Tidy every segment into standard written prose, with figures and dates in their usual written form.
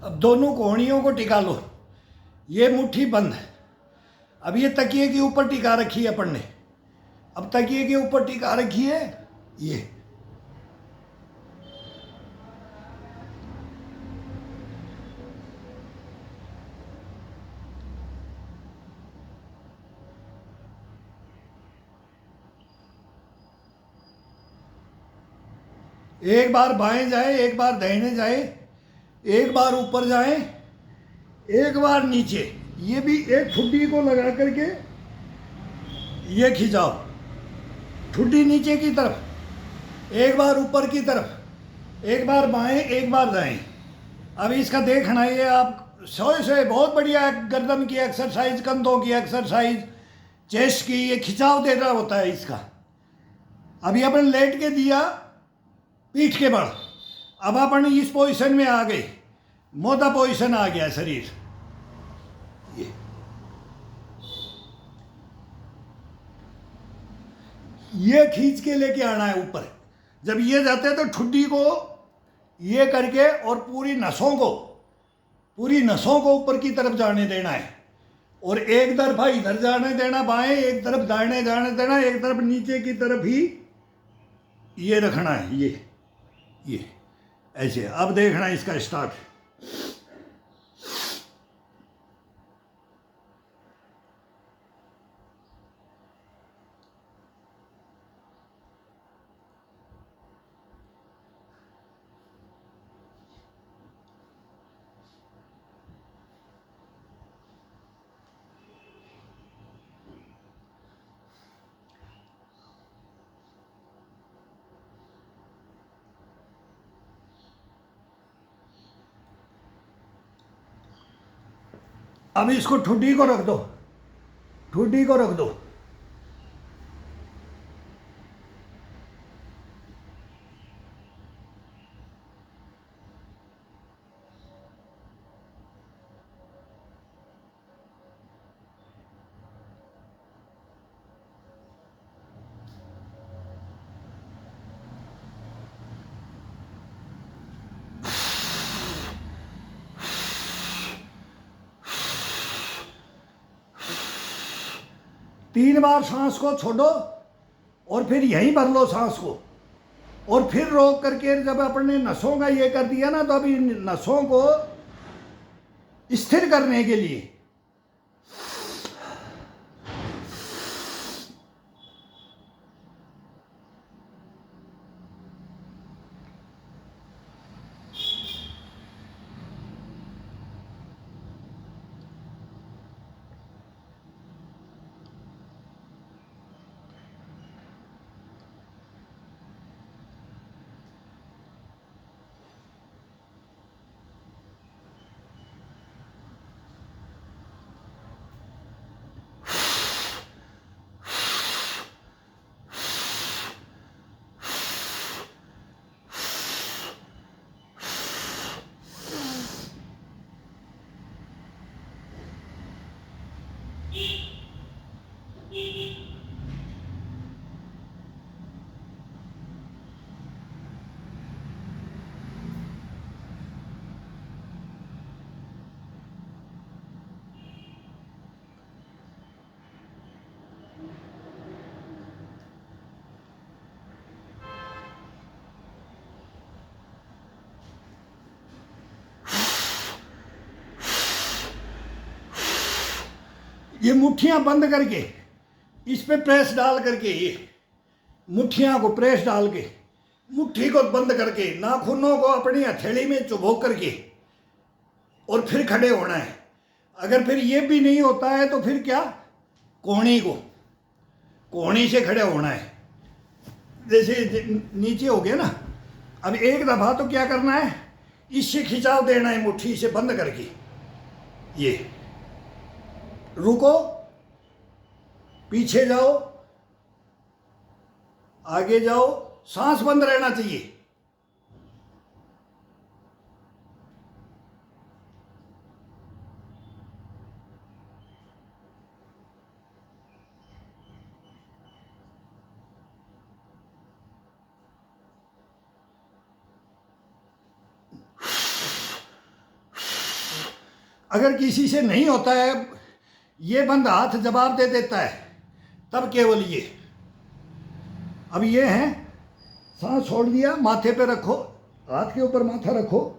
अब दोनों कोहनियों को टिका लो। ये मुट्ठी बंद है। अब ये तकिए के ऊपर टिका रखी है अपन ने। अब तकिए के ऊपर टिका रखी है ये। एक बार बाएं जाए, एक बार दाहिने जाए, एक बार ऊपर जाए, एक बार नीचे। ये भी एक ठुड्डी को लगा करके ये खिंचाओ, ठुड्डी नीचे की तरफ, एक बार ऊपर की तरफ, एक बार बाएं, एक बार दाएं। अब इसका देखना ये आप सोए से बहुत बढ़िया गर्दन की एक्सरसाइज, कंधों की एक्सरसाइज, चेस्ट की, ये खिंचाव दे रहा होता है इसका। अभी अपन लेट के दिया पीठ के बल, अब अपन इस पोजीशन में आ गए, मोटा पोजीशन आ गया शरीर। ये खींच के लेके आना है ऊपर। जब ये जाते हैं तो ठुड्डी को ये करके और पूरी नसों को ऊपर की तरफ जाने देना है। और एक तरफा इधर जाने देना बाएं, एक तरफ दाहिने जाने देना, एक तरफ नीचे की तरफ ही ये रखना है। ये ऐसे। अब देखना इसका स्टार्ट। अब इसको ठुड्डी को रख दो, ठुड्डी को रख दो। तीन बार सांस को छोड़ो और फिर यहीं भर लो सांस को, और फिर रोक करके जब अपने नसों का ये कर दिया ना, तो अभी नसों को स्थिर करने के लिए ये मुट्ठियां बंद करके इस पे प्रेस डाल करके, ये मुट्ठियां को प्रेस डाल के, मुट्ठी को बंद करके, नाखूनों को अपनी हथेली में चुभो करके, और फिर खड़े होना है। अगर फिर ये भी नहीं होता है तो फिर क्या, कोहनी से खड़े होना है। जैसे नीचे हो गया ना। अब एक दफा तो क्या करना है, इससे खिंचाव देना है मुट्ठी से बंद करके। ये रुको, पीछे जाओ, आगे जाओ, सांस बंद रहना चाहिए। अगर किसी से नहीं होता है, ये बंद हाथ जवाब दे देता है, तब केवल ये। अब ये है, सांस छोड़ दिया, माथे पे रखो, हाथ के ऊपर माथा रखो,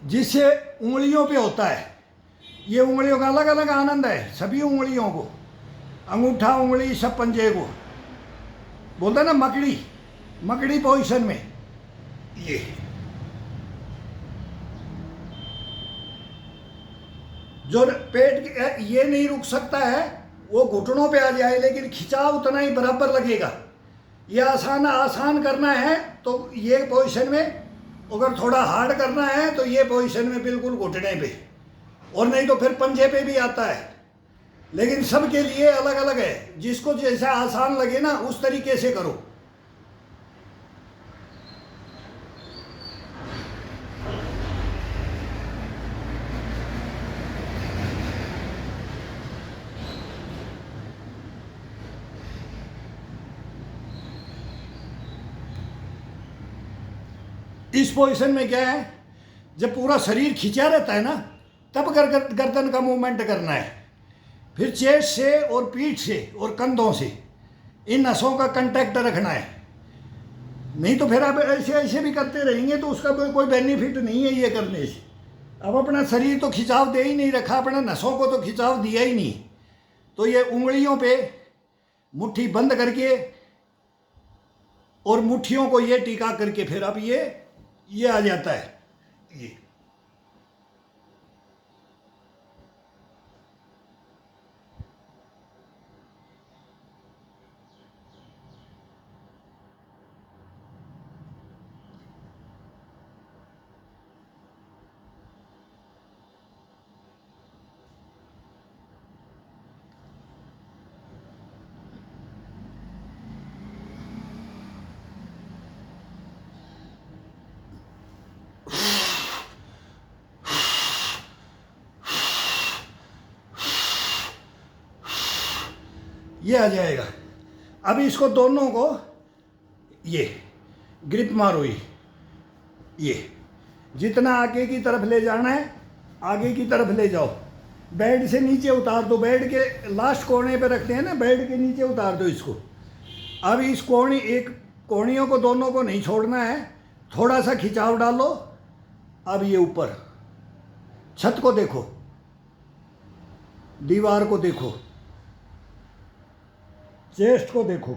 जिससे उंगलियों पे होता है। ये उंगलियों का अलग अलग आनंद है, सभी उंगलियों को, अंगूठा उंगली सब पंजे को, बोलते हैं ना मकड़ी, मकड़ी पोजीशन में। ये जो पेट ये नहीं रुक सकता है, वो घुटनों पे आ जाए, लेकिन खिंचाव उतना ही बराबर लगेगा। ये आसान करना है तो ये पोजीशन में, अगर थोड़ा हार्ड करना है तो ये पोजीशन में बिल्कुल घुटने पे, और नहीं तो फिर पंजे पे भी आता है। लेकिन सबके लिए अलग अलग है, जिसको जैसा आसान लगे ना उस तरीके से करो। इस पोजीशन में क्या है, जब पूरा शरीर खिंचा रहता है ना, तब गर्दन का मूवमेंट करना है। फिर चेस्ट से और पीठ से और कंधों से इन नसों का कांटेक्ट रखना है। नहीं तो फिर आप ऐसे ऐसे भी करते रहेंगे तो उसका कोई बेनिफिट नहीं है ये करने से। अब अपना शरीर तो खिंचाव दे ही नहीं रखा, अपने नसों को तो खिंचाव दिया ही नहीं। तो ये उंगलियों पे मुट्ठी बंद करके और मुट्ठियों को ये टिका करके फिर अब ये आ जाता है। ये ये आ जाएगा। अब इसको दोनों को ये ग्रिप मारो, ये जितना आगे की तरफ ले जाना है आगे की तरफ ले जाओ। बेड से नीचे उतार दो, बेड के लास्ट कोने पे रखते हैं ना, बेड के नीचे उतार दो इसको। अब इस कोणियों को दोनों को नहीं छोड़ना है, थोड़ा सा खिंचाव डालो। अब ये ऊपर छत को देखो, दीवार को देखो, चेस्ट को देखो।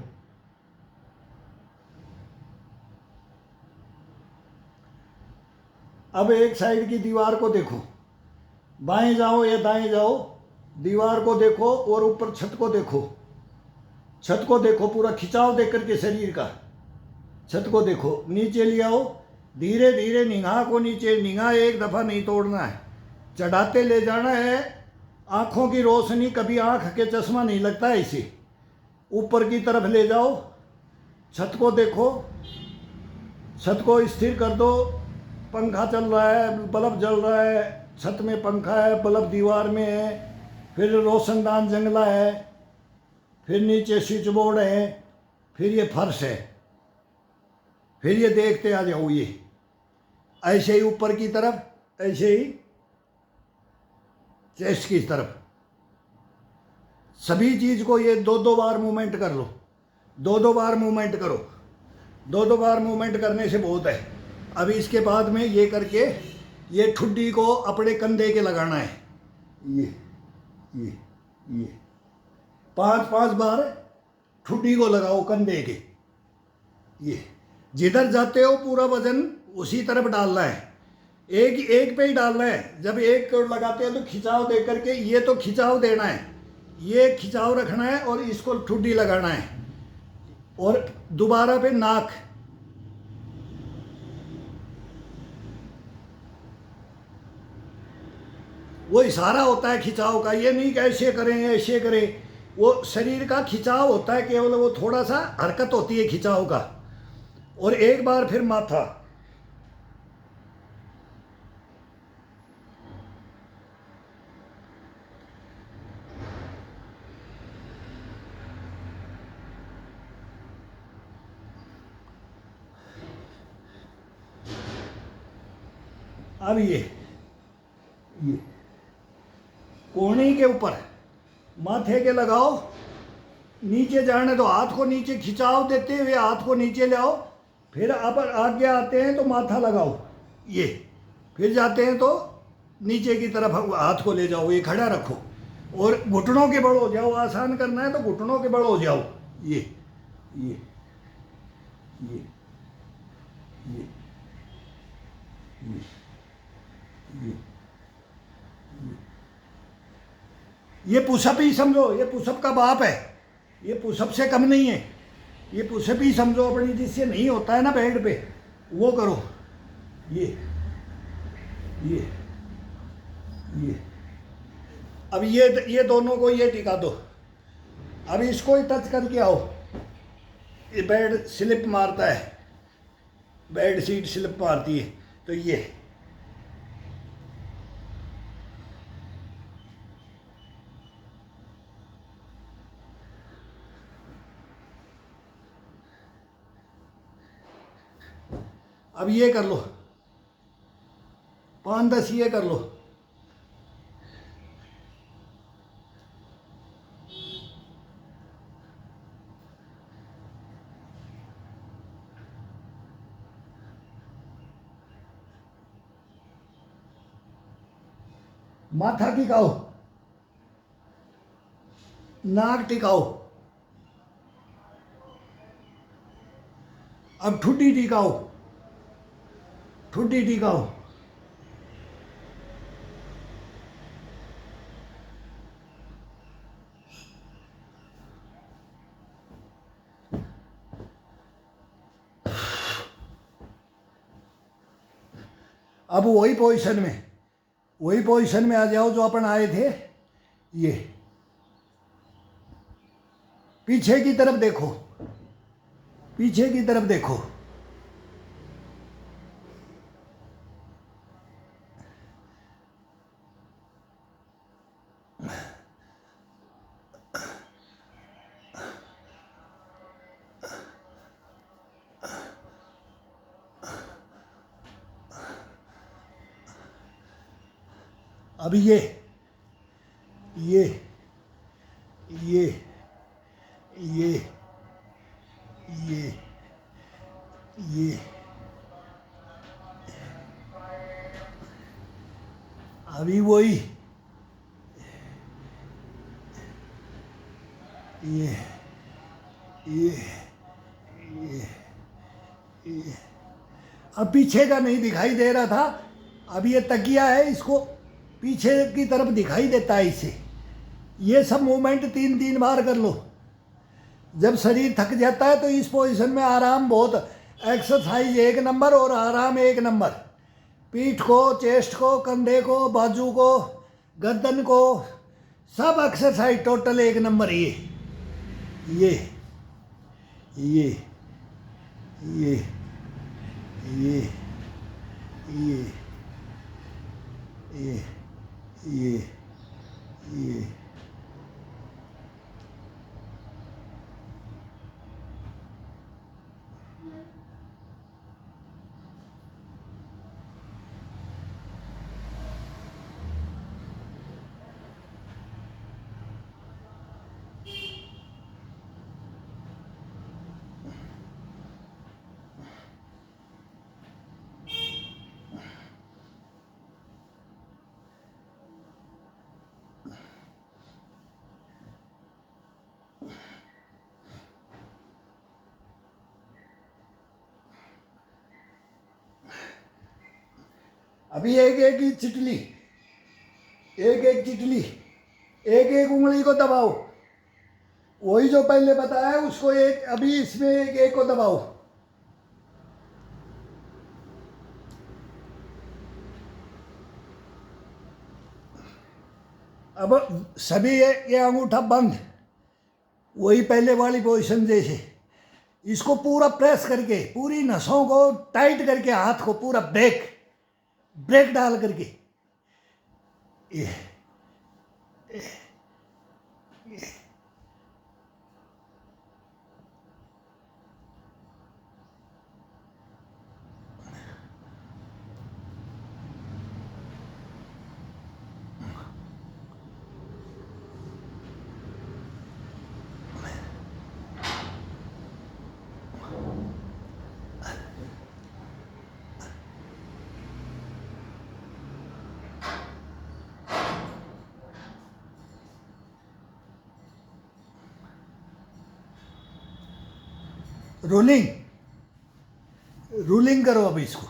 अब एक साइड की दीवार को देखो, बाएं जाओ या दाएं जाओ, दीवार को देखो और ऊपर छत को देखो। छत को देखो, पूरा खिंचाव दे करके शरीर का छत को देखो। नीचे ले आओ, धीरे धीरे निगाह को नीचे, निगाह एक दफ़ा नहीं तोड़ना है, चढ़ाते ले जाना है। आँखों की रोशनी, कभी आँख के चश्मा नहीं लगता है इसे। ऊपर की तरफ ले जाओ, छत को देखो, छत को स्थिर कर दो। पंखा चल रहा है, बल्ब जल रहा है, छत में पंखा है, बल्ब दीवार में है, फिर रोशनदान जंगला है, फिर नीचे स्विच बोर्ड है, फिर ये फर्श है। फिर ये देखते आ जाओ, ये ऐसे ही ऊपर की तरफ, ऐसे ही चेस्ट की तरफ, सभी चीज़ को ये दो बार मूवमेंट कर लो, दो बार मूवमेंट करो। दो बार मूवमेंट करने से बहुत है। अभी इसके बाद में ये करके ये ठुड्डी को अपने कंधे के लगाना है। ये 5 बार ठुड्डी को लगाओ कंधे के। ये जिधर जाते हो पूरा वजन उसी तरफ डालना है, एक पे ही डालना है। जब एक को लगाते हो तो खिंचाव दे करके, ये तो खिंचाव देना है, ये खिंचाव रखना है और इसको ठुड्डी लगाना है, और दोबारा पे नाक। वो इशारा होता है खिंचाव का, ये नहीं कि ऐसे करें ऐसे करें, वो शरीर का खिंचाव होता है, केवल वो थोड़ा सा हरकत होती है खिंचाव का। और एक बार फिर माथा। अब ये कोहनी के ऊपर माथे के लगाओ, नीचे जाने दो, हाथ को नीचे खिंचाव देते हुए हाथ को नीचे ले आओ। फिर अब आगे आते हैं तो माथा लगाओ, ये फिर जाते हैं तो नीचे की तरफ हाथ को ले जाओ, ये खड़ा रखो और घुटनों के बल हो जाओ। आसान करना है तो घुटनों के बल हो जाओ। ये ये ये ये ये ये ये पुशअप ही समझो, ये पुशअप का बाप है, ये पुशअप से कम नहीं है। ये पुशअप ही समझो अपनी, जिससे नहीं होता है ना बेड पे, वो करो। ये ये ये अब ये दोनों को ये टिका दो। अब इसको ही टच करके आओ। ये बेड स्लिप मारता है, बेड शीट स्लिप मारती है, तो ये अब ये कर लो, 5-10 ये कर लो। माथा टिकाओ, नाक टिकाओ, अब ठुड्डी टिकाओ, ठुड्डी टिकाओ। अब वही पोजीशन में आ जाओ जो अपन आए थे। ये पीछे की तरफ देखो, पीछे की तरफ देखो। अब ये ये ये ये ये ये अभी वही ये ये ये अब पीछे का नहीं दिखाई दे रहा था, अब ये तकिया है, इसको पीछे की तरफ दिखाई देता है इसे। ये सब मूवमेंट 3-3 बार कर लो। जब शरीर थक जाता है तो इस पोजीशन में आराम बहुत, एक्सरसाइज 1 नंबर और आराम 1 नंबर। पीठ को, चेस्ट को, कंधे को, बाजू को, गर्दन को, सब एक्सरसाइज टोटल 1 नंबर। ये ये ये ये ये ये ये ये अभी एक एक चिटली, एक एक चिटली, एक एक उंगली को दबाओ, वही जो पहले बताया उसको एक, अभी इसमें एक एक को दबाओ। अब सभी ये अंगूठा बंद, वही पहले वाली पोजीशन जैसे। इसको पूरा प्रेस करके, पूरी नसों को टाइट करके, हाथ को पूरा ब्रेक डाल करके ये रूलिंग करो। अब इसको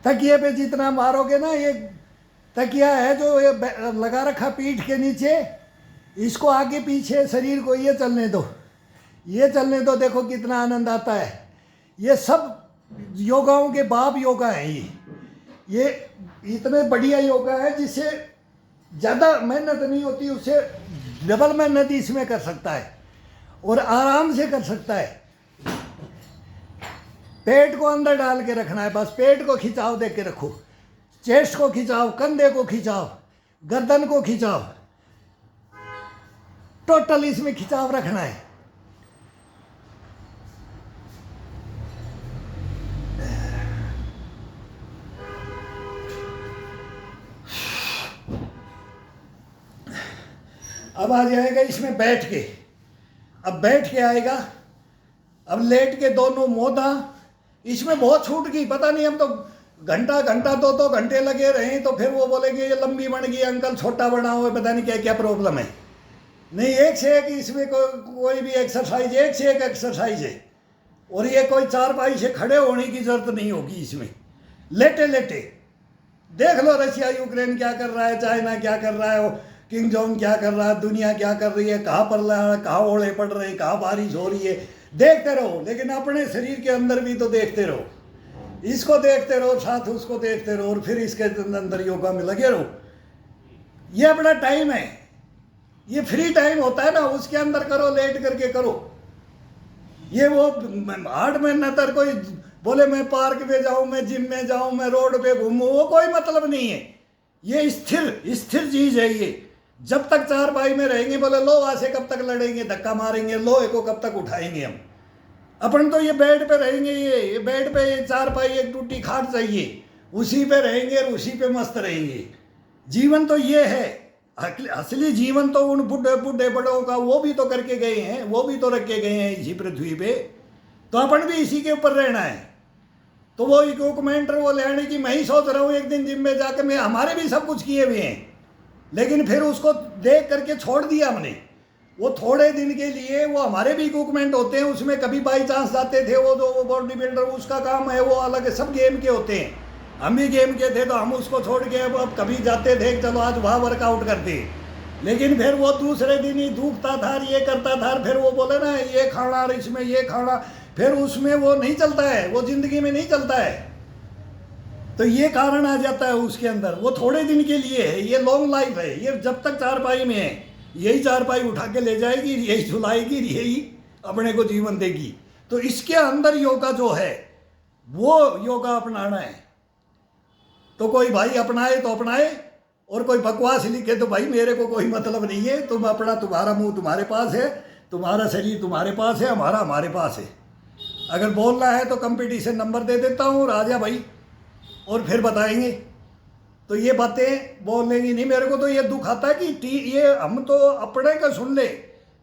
तकिए पे जितना मारोगे ना, ये तकिया है जो ये लगा रखा पीठ के नीचे, इसको आगे पीछे शरीर को ये चलने दो, ये चलने दो। देखो कितना आनंद आता है। ये सब योगाओं के बाप योगा है। ये इतने बढ़िया योगा है जिससे ज़्यादा मेहनत नहीं होती, उससे डबल मेहनत इसमें कर सकता है और आराम से कर सकता है। पेट को अंदर डाल के रखना है, बस पेट को खिंचाव दे के रखो, चेस्ट को खिंचाओ, कंधे को खिंचाओ, गर्दन को खिंचाओ, टोटल इसमें खिंचाव रखना है। अब आ जाएगा इसमें बैठ के, अब बैठ के आएगा। अब लेट के दोनों मोदा, इसमें बहुत छूट गई, पता नहीं, हम तो घंटा 2 घंटे लगे रहे तो फिर वो बोलेंगे ये लंबी बन गई अंकल, छोटा बना हुआ, पता नहीं क्या क्या प्रॉब्लम है। नहीं, एक से एक इसमें कोई भी एक्सरसाइज, एक से एक एक्सरसाइज है। और ये कोई चारपाई से खड़े होने की जरूरत नहीं होगी इसमें, लेटे लेटे। देख लो रशिया यूक्रेन क्या कर रहा है, चाइना क्या कर रहा है, किंग जोंग क्या कर रहा है, दुनिया क्या कर रही है, कहाँ पर रहा है, कहाँ ओले पड़ रहे हैं, कहाँ बारिश हो रही है, देखते रहो। लेकिन अपने शरीर के अंदर भी तो देखते रहो, इसको देखते रहो, साथ उसको देखते रहो, और फिर इसके अंदर योगा में लगे रहो। ये अपना टाइम है, ये फ्री टाइम होता है ना, उसके अंदर करो, लेट करके करो। ये वो 8 महीने तक कोई बोले मैं पार्क में जाऊं, मैं जिम में जाऊं, मैं रोड पे घूमूं, वो कोई मतलब नहीं है। ये स्थिर चीज है। ये जब तक चारपाई में रहेंगे, बोले लोहा से कब तक लड़ेंगे, धक्का मारेंगे, लोहे को कब तक उठाएंगे हम। अपन तो ये बेड पे रहेंगे, ये बेड पे, ये चारपाई, एक टूटी खाट चाहिए, उसी पे रहेंगे और उसी पे मस्त रहेंगे। जीवन तो ये है, असली जीवन तो उन बुढ़े बड़ों का, वो भी तो करके गए हैं, वो भी तो रख के गए हैं इसी पृथ्वी पे, तो अपन भी इसी के ऊपर रहना है। तो वो इक्विपमेंट वो लेने की मैं ही सोच रहा हूँ, एक दिन जिम में जाकर, मैं, हमारे भी सब कुछ किए हुए हैं, लेकिन फिर उसको देख करके छोड़ दिया हमने। वो थोड़े दिन के लिए, वो हमारे भी इक्विपमेंट होते हैं, उसमें कभी बाई चांस जाते थे, वो जो बॉडी बिल्डर उसका काम है वो अलग है, सब गेम के होते हैं। हम भी गेम के थे तो हम उसको छोड़ के अब कभी जाते थे, चलो आज वहाँ वर्कआउट करते, लेकिन फिर वो दूसरे दिन ही दुखता था, ये करता था, फिर वो बोले ना ये खाना और इसमें ये खाना, फिर उसमें वो नहीं चलता है, वो जिंदगी में नहीं चलता है। तो ये कारण आ जाता है उसके अंदर। वो थोड़े दिन के लिए है, ये लॉन्ग लाइफ है। ये जब तक चारपाई में है, यही चारपाई उठा के ले जाएगी, यही झुलाएगी, यही अपने को जीवन देगी। तो इसके अंदर योगा जो है वो योगा अपनाना है। तो कोई भाई अपनाए तो अपनाए, और कोई बकवास लिखे तो भाई मेरे को कोई मतलब नहीं है। तुम अपना, तुम्हारा मुंह तुम्हारे पास है, तुम्हारा शरीर तुम्हारे पास है, हमारा हमारे पास है। अगर बोलना है तो कंपटीशन नंबर दे देता हूँ, राजा भाई, और फिर बताएंगे। तो ये बातें बोलेंगी नहीं। मेरे को तो ये दुख आता है कि ये हम तो अपने का सुन ले,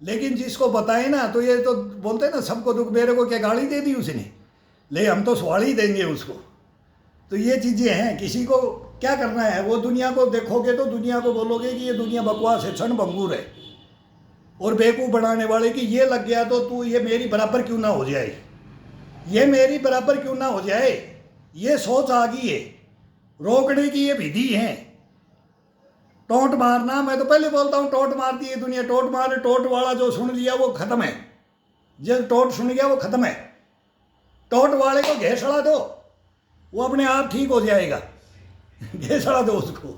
लेकिन जिसको बताए ना तो ये तो बोलते ना सबको दुख। मेरे को क्या गाली दे दी उसने, ले हम तो सवाल ही देंगे उसको। तो ये चीज़ें हैं, किसी को क्या करना है, वो दुनिया को देखोगे तो दुनिया को बोलोगे कि ये दुनिया बकवास है, क्षण भंगुर है, और बेवकूफ़ बनाने वाले कि ये लग गया तो तू ये मेरी बराबर क्यों ना हो जाए, ये मेरी बराबर क्यों ना हो जाए। ये सोच आ गई है, रोकने की ये विधि है, टोंट मारना, मैं तो पहले बोलता हूँ टोंट मारती है दुनिया, टोंट मारे, टोंट वाला जो सुन लिया वो खत्म है, जो टोंट सुन गया वो खत्म है। टोंट वाले को घेसड़ा दो, वो अपने आप ठीक हो जाएगा। घेसड़ा दो उसको।